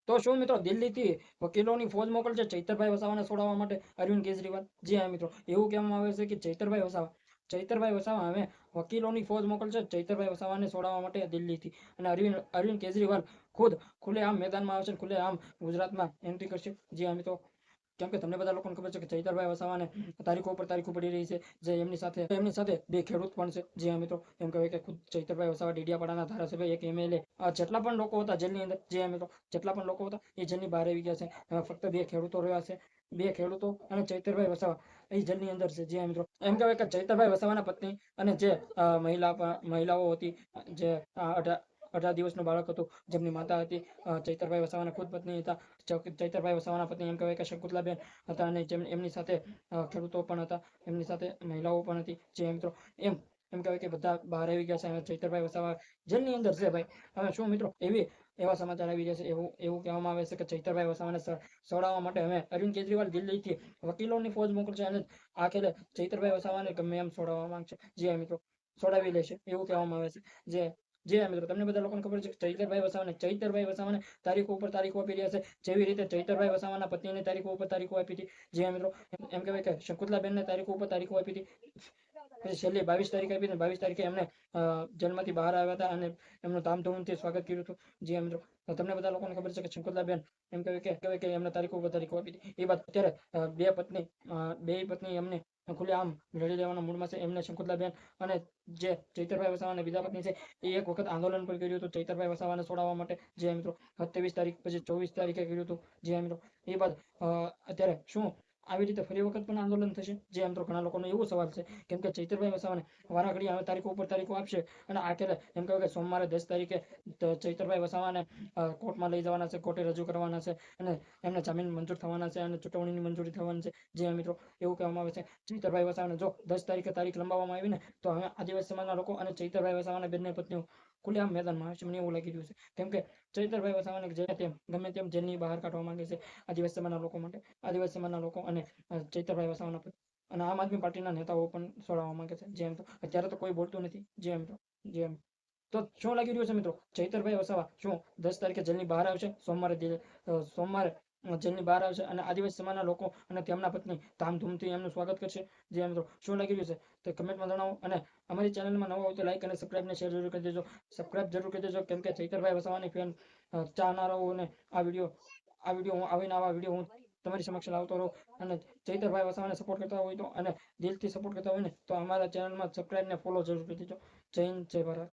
તો શું મિત્રો દિલ્હીથી વકીલોની ફોજ મોકલશે ચૈતરભાઈ વસાવાને છોડાવવા માટે અરવિંદ કેજરીવાલ? જી હા મિત્રો, એવું કહેવામાં આવે છે કે ચૈતરભાઈ વસાવા હવે વકીલોની ફોજ મોકલશે ચૈતરભાઈ વસાવાને છોડાવવા માટે દિલ્હીથી, અને અરવિંદ કેજરીવાલ ખુદ ખુલ્લેઆમ મેદાનમાં આવશે, ખુલ્લેઆમ ગુજરાતમાં એન્ટ્રી કરશે. જી હા મિત્રો, કેમ કે તમને બધા લોકોને ખબર છે કે ચૈતરભાઈ વસાવાને તારીખો ઉપર તારીખો પડી રહી છે, જે એમની સાથે બે ખેડૂત પણ છે. જી હા મિત્રો, એમ કહેવાય કે ખુદ ચૈતરભાઈ વસાવા ડેડિયાપાડાના ધારાસભ્ય, એક MLA, જેટલા પણ લોકો હતા જેલની અંદર, જી હા મિત્રો, જેટલા પણ લોકો હતા એ જેલની બહાર આવી ગયા છે. ફક્ત બે ખેડૂતો રહ્યા છે, બે ખેડૂતો અને ચૈતરભાઈ વસાવા એ જેલની અંદર છે. જી હા મિત્રો, એમ કહેવાય કે ચૈતરભાઈ વસાવાના પત્ની અને જે મહિલાઓ હતી, જે 18 દિવસનું બાળક હતું, જેમની માતા હતી ચૈતરભાઈ વસાવાના ખુદ પત્ની હતા. ચૈતરભાઈ વસાવાના પત્ની એમ કહેવાય કે શકુંતલાબેન હતા, અને એમની સાથે ખેડૂતો પણ હતા, એમની સાથે મહિલાઓ પણ હતી. જે મિત્રો એમ કહેવાય કે બધા બહાર આવી ગયા છે અને ચૈતરભાઈ વસાવા જેલની અંદર છે ભાઈ. હવે શું મિત્રો, એવા સમાચાર આવી રહ્યા છે, એવું કહેવામાં આવે છે કે ચૈતરભાઈ વસાવાને છોડાવવા માટે હવે અરવિંદ કેજરીવાલ દિલ્હીથી વકીલોની ફોજ મોકલશે, અને આખરે ચૈતરભાઈ વસાવાને ગમે એમ છોડાવવા માંગશે. જે મિત્રો, છોડાવી લેશે એવું કહેવામાં આવે છે. જે મિત્રો, તમને બધા લોકોને ખબર છે કે ચૈતરભાઈ વસાવાને તારીખો ઉપર તારીખો આપી રહ્યા છે, જેવી રીતે ચૈતરભાઈ વસાવાના પત્નીને તારીખો ઉપર તારીખો આપી હતી. જે મિત્રો, એમ કહેવાય કે શકુંતલાબેનને તારીખો ઉપર તારીખો આપી હતી. પછી છેલ્લી 22 તારીખ આપી, 22 તારીખે એમને જેલમાંથી બહાર આવ્યા હતા અને એમનું ધામધૂમથી સ્વાગત કર્યું હતું. જે મિત્રો, તમને બધા લોકોને ખબર છે કે શકુંતલાબેન એમ કહેવાય કે એમને તારીખો ઉપર તારીખો આપી હતી. એ બાદ અત્યારે બે પત્ની એમને ખુલ્લેઆમ લડી લેવાના મૂડમાં છે. એમને શકુંતલાબેન અને જે ચૈતરભાઈ વસાવાના બીજા પત્ની છે, એ એક વખત આંદોલન પણ કર્યું હતું ચૈતરભાઈ વસાવાને છોડાવવા માટે. જે મિત્રો, 27 તારીખ પછી 24 તારીખે કર્યું હતું. જે મિત્રો, એ બાદ અત્યારે શું આવી રીતે ફરી વખત પણ આંદોલન થશે? જે મિત્રો, ઘણા લોકોનો એવો સવાલ છે, કેમ કે ચૈતરભાઈ વસાવાને વારાઘડી હવે તારીખો ઉપર તારીખો આપશે, અને આખરે એમ કહેવાય કે સોમવારે 10 તારીખે ચૈતરભાઈ વસાવાને કોર્ટમાં લઈ જવાના છે, કોર્ટે રજૂ કરવાના છે, અને એમને જામીન મંજૂર થવાના છે, અને ચૂંટણીની મંજૂરી થવાની છે. જે મિત્રો, એવું કહેવામાં આવે છે ચૈતરભાઈ વસાવાને જો 10 તારીખે તારીખ લંબાવવામાં આવી ને, તો હવે આદિવાસી સમાજના લોકો અને ચૈતરભાઈ વસાવાના બંને પત્નીઓ ખુલ્લેઆમ મેદાનમાં આવશે. મને એવું લાગી રહ્યું છે, કેમ કે ચૈતરભાઈ વસાવાને ગમે તેમ જેલની બહાર કાઢવા માંગે છે આદિવાસી સમાજના લોકો માટે, આદિવાસી સમાજના લોકો અને ચૈતરભાઈ વસાવાના અને આમ આદમી પાર્ટીના નેતાઓ પણ છોડાવવા માંગે છે. જેમ તો અત્યારે તો કોઈ બોલતું નથી. જેમ તો શું લાગી રહ્યું છે મિત્રો, ચૈતરભાઈ વસાવા શું 10 તારીખે જેલની બહાર આવશે? સોમવારે જેલની બહાર આવશે, અને આદિવાસી સમાજના લોકો અને તેમના પત્ની ધામધૂમથી એમનું સ્વાગત કરશે? જે મિત્રો, શું લાગી રહ્યું છે તે કમેન્ટમાં જણાવો, અને અમારી ચેનલમાં નવા હોય તો લાઈક અને સબસ્ક્રાઇબ ને શેર જરૂર કરી દેજો. સબસ્ક્રાઇબ જરૂર કરી દેજો, કેમ કે ચૈતરભાઈ વસાવાની ફેન ચાહનારાઓને આ વિડીયો આવા વિડીયો હું તમારી સમક્ષ લાવતો રહું. અને ચૈતરભાઈ વસાવાને સપોર્ટ કરતા હોય તો, અને દિલથી સપોર્ટ કરતા હોય ને, તો અમારા ચેનલમાં સબસ્ક્રાઇબ ને ફોલો જરૂર કરી દેજો. જય હિન્દ, જય ભારત.